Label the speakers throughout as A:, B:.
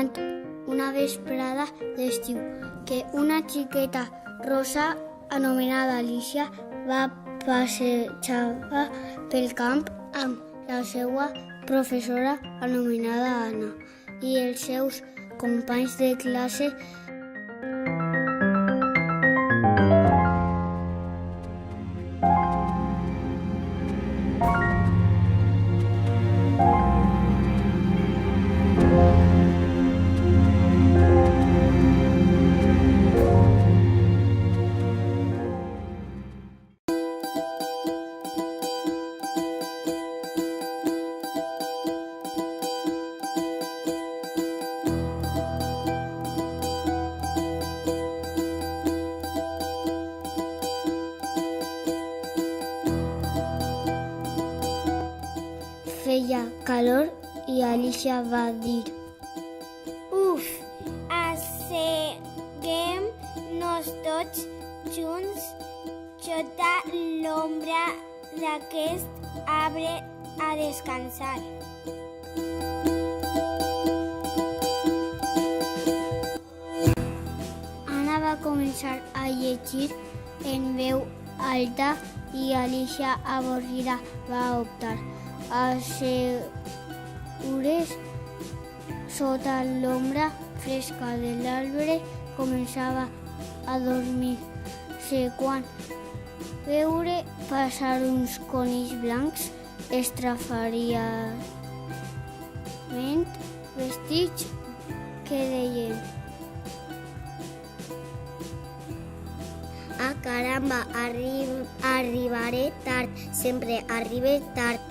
A: passant una vesprada d'estiu que una xiqueta rosa anomenada Alicia va passejar pel camp amb la seva professora anomenada Anna i els seus companys de classe. Feia calor i Alicia va dir:
B: Uf, asseguem-nos tots junts sota l'ombra d'aquest arbre a descansar.
A: Anna va començar a llegir en veu alta i Alicia, avorrida, va optar asseure's sota l'ombra fresca de l'arbre. Començava a dormir-se quan veure passar uns conills blancs estrafariament vestits que deien:
B: Ah, caramba, arribaré tard, sempre arribe tard.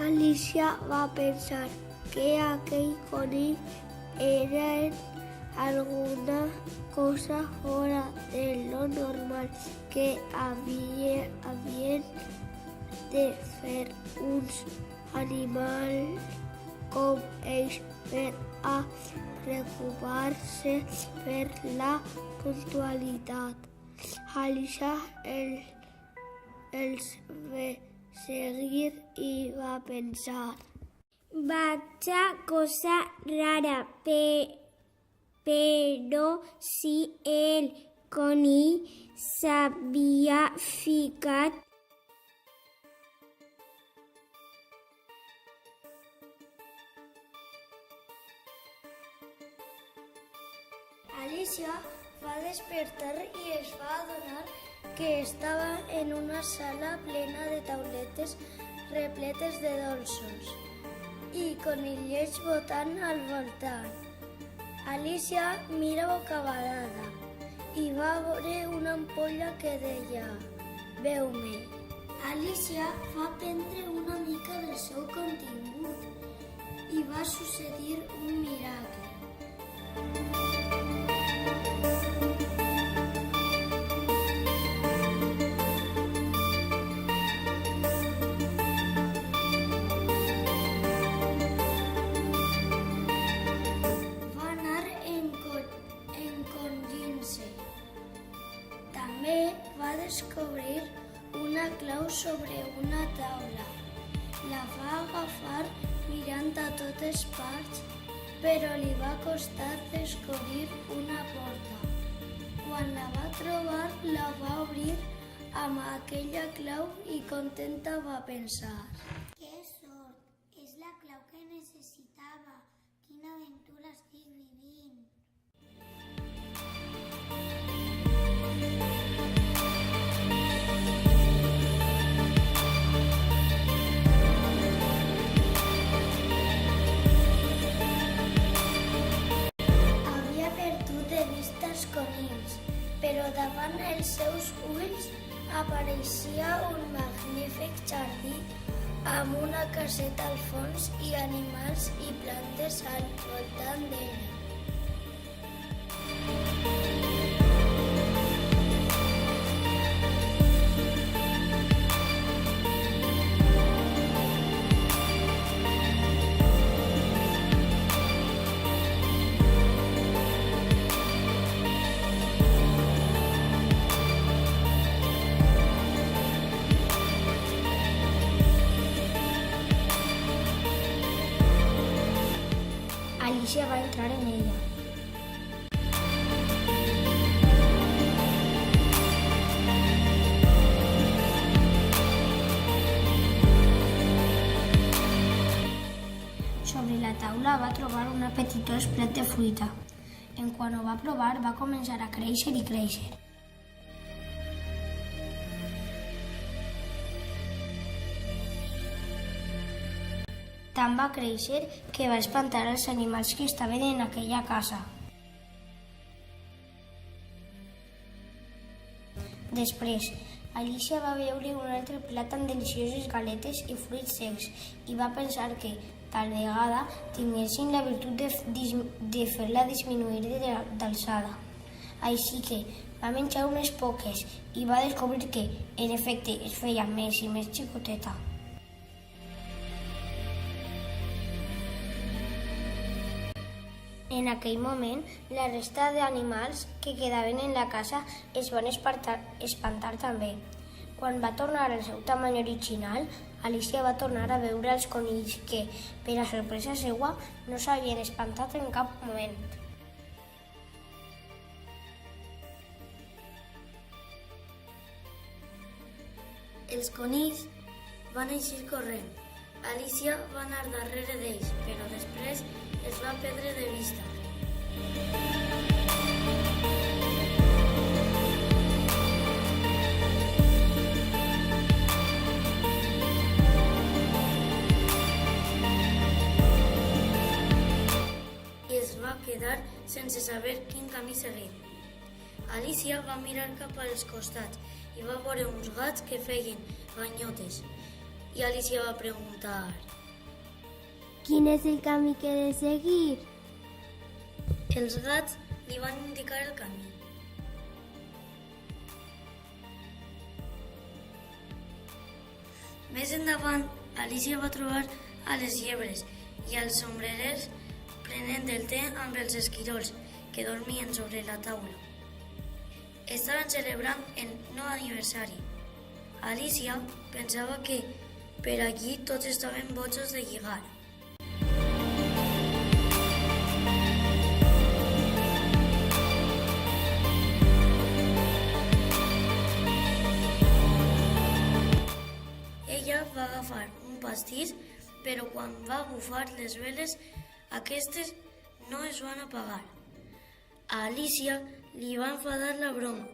B: Alicia va pensar que aquell conill era alguna cosa fora de lo normal, que havien de fer uns animals com ells per a preocupar-se per la puntualitat. Alicia els ve seguir i va pensar: vaja cosa rara, però si el conill s'havia ficat Alicia va despertar i es va adonar que estava en una sala plena de tauletes repletes de dolços i conillets botant al voltant. Alicia mira bocabadada i va veure una ampolla que deia: veu-me. Alicia va prendre una mica del seu contingut i va succeir un miracle. Va descobrir una clau sobre una taula. La va agafar mirant a totes parts, però li va costar descobrir una porta. Quan la va trobar, la va obrir amb aquella clau i contenta va pensar: que sort! És la clau que necessitava. Quina aventura estic vivint! Però davant els seus ulls apareixia un magnífic jardí amb una caseta al fons i animals i plantes al voltant d'ella. Alicia va entrar en ella. Sobre la taula va trobar un apetitós plat de fruita. En quan ho va provar, va començar a créixer i créixer. Tant va créixer que va espantar els animals que estaven en aquella casa. Després, Alicia va veure un altre plat amb delicioses galetes i fruits secs i va pensar que, tal vegada, tinguessin la virtut de fer-la disminuir d'alçada. Així que va menjar unes poques i va descobrir que, en efecte, es feia més i més xicoteta. En aquell moment, la resta d'animals que quedaven en la casa es van espantar també. Quan va tornar al seu tamany original, Alicia va tornar a veure els conills que, per a sorpresa seua, no s'havien espantat en cap moment.
C: Els conills van eixir corrent. Alicia va anar darrere d'ells, però després es va perdre de vista. I es va quedar sense saber quin camí seguir. Alicia va mirar cap als costats i va veure uns gats que feien ganyotes. I Alicia va preguntar:
A: ¿Quién es el camí que he de seguir?
C: Els gats li van indicar el camí. Més endavant, Alicia va trobar a les llebres i als sombrerers prenent el te amb els esquirols que dormien sobre la taula. Estaven celebrant el 9 aniversari. Alicia pensava que per allí tots estaven bojos de lligar. Ella va agafar un pastís, però quan va bufar les veles, aquestes no es van apagar. A Alicia li va enfadar la broma.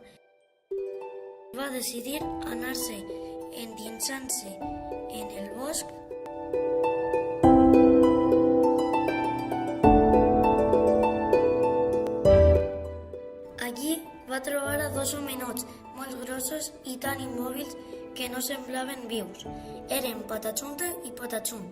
C: Va decidir anar-se endinsant-se en el bosc. Allí va trobar a dos homenots molt grossos i tan immòbils que no semblaven vius. Eren Patachunta i Patachun.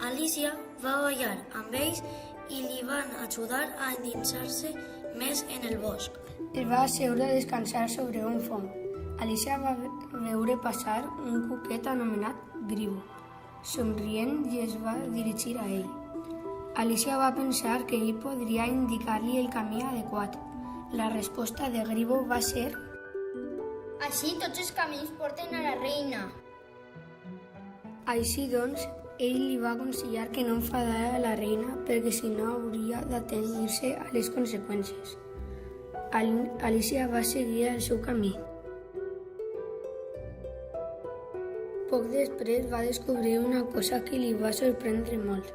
C: Alicia va ballar amb ells i li van ajudar a endinsar-se més en el bosc.
B: Es va asseure a descansar sobre un fong. Alicia va veure passar un cuquet anomenat Gribo, somrient, i es va dirigir a ell. Alicia va pensar que ell podria indicar-li el camí adequat. La resposta de Gribo va ser:
A: Així tots els camins porten a la reina.
B: Així doncs, ell li va aconsellar que no enfadara a la reina perquè si no hauria d'atenir-se a les conseqüències. Alicia va seguir el seu camí. Poc després va descobrir una cosa que li va sorprendre molt.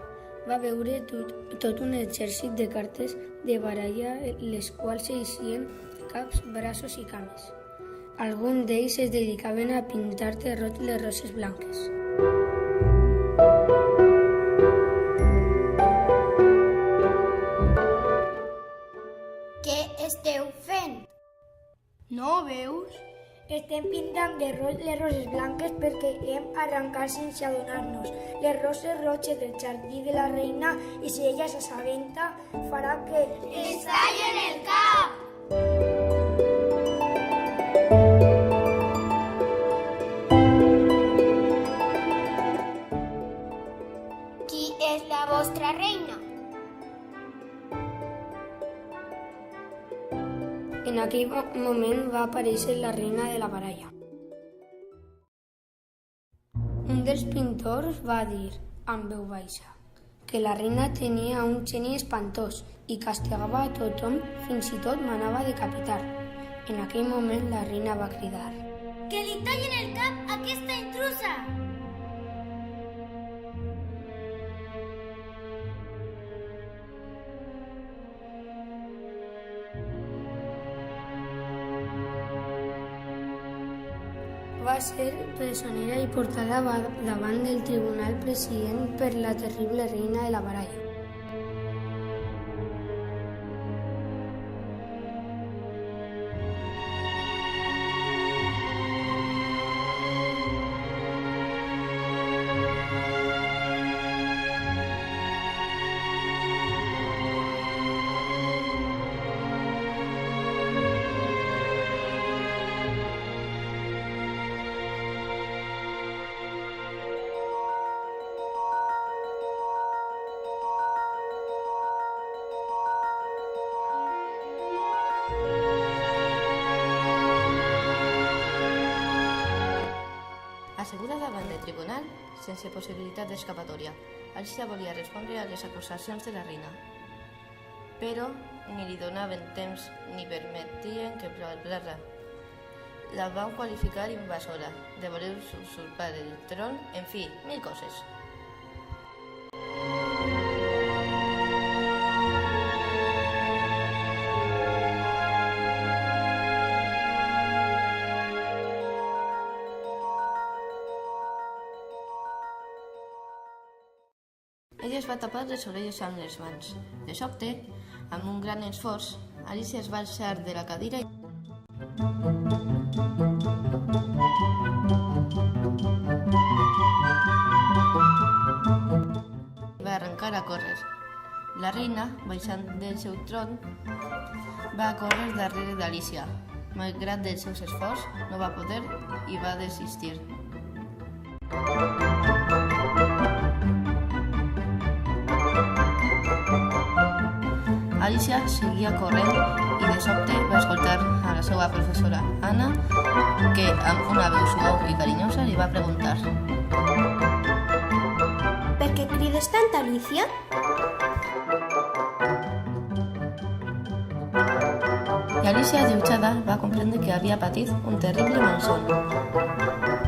B: Va veure tot un exèrcit de cartes de baralla, les quals eixien caps, braços i cames. Alguns d'ells es dedicaven a pintar de roig les roses blanques.
A: Què esteu fent?
B: No veus? Estem pintant de roig les roses blanques perquè hem arrencat sense adonar-nos les roses roges del jardí de la reina i si ella s'assabenta farà que...
A: ¡Es tallen el cap! Qui és la vostra reina?
B: En aquell moment va aparèixer la reina de la baralla. Un dels pintors va dir, amb veu baixa:
D: que la reina tenia un geni espantós i castigava a tothom, fins i tot manava decapitar. En aquell moment la reina va cridar:
B: Que li tallin el cap a aquesta intrusa!
D: Va ser presonera i portada davant del tribunal president per la terrible reina de la baralla.
E: Asseguda davant del tribunal, sense possibilitat d'escapatòria, Alicia volia respondre a les acusacions de la reina, però ni li donaven temps ni permetien que parlara. La van qualificar invasora, de voler usurpar el tron, en fi, 1000 coses. Ella es va tapar les orelles amb les mans. De sobte, amb un gran esforç, Alicia es va alçar de la cadira i va arrencar a córrer. La reina, baixant del seu tron, va córrer darrere d'Alicia. Malgrat dels seus esforços, no va poder i va desistir. Alicia seguia corrent i de sobte va escoltar a la seva professora Anna, que amb una veu suau i carinyosa li va preguntar:
B: Per què crides tant, Alicia?
E: I Alicia, alleujada, va comprendre que havia patit un terrible malson.